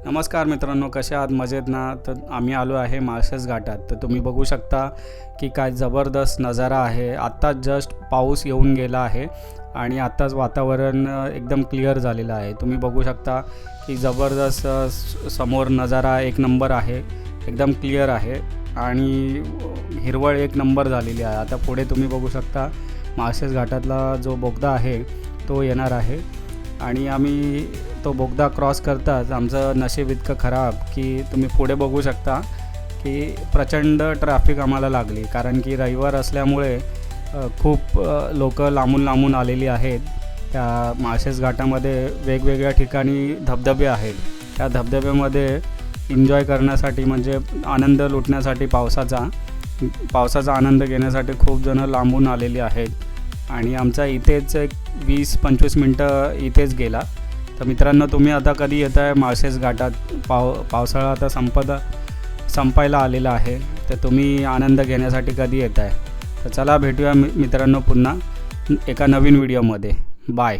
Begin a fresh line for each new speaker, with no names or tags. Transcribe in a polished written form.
नमस्कार मित्रांनो, कसे आहात? मजेत ना? तर आम्ही आलो आहे माळशेज घाटात. तर तुम्ही बघू शकता की काय जबरदस्त नजारा आहे. आत्ताच जस्ट पाऊस येऊन गेला आहे आणि आत्ताच वातावरण एकदम क्लिअर झालेलं आहे. तुम्ही बघू शकता की जबरदस्त समोर नजारा एक नंबर आहे, एकदम क्लिअर आहे आणि हिरवळ एक नंबर झालेली आहे. आता पुढे तुम्ही बघू शकता माळशेज घाटातला जो बोगदा आहे तो येणार आहे आणि आम्ही तो बोगदा क्रॉस करताच आमचं नशीब इतकं खराब की तुम्ही पुढे बघू शकता की प्रचंड ट्रॅफिक आम्हाला लागली, कारण की रविवार असल्यामुळे खूप लोक लांबून लांबून आलेली आहेत. त्या माळशेज घाटामध्ये वेगवेगळ्या ठिकाणी धबधबे आहेत. त्या धबधब्यामध्ये एन्जॉय करण्यासाठी म्हणजे आनंद लुटण्यासाठी पावसाचा आनंद घेण्यासाठी खूप जणं लांबून आलेली आहेत आणि आमचा इथेच एक 20-25 मिनटं इथेच गेला. तर मित्रांनो, तुम्ही आता कधी येत आहे माळशेज घाटात? पावसाळा आता संपायला आलेला आहे, तर तुम्ही आनंद घेण्यासाठी कधी येत आहे? तर चला भेटूया मित्रांनो पुन्हा एका नवीन व्हिडिओमध्ये. बाय.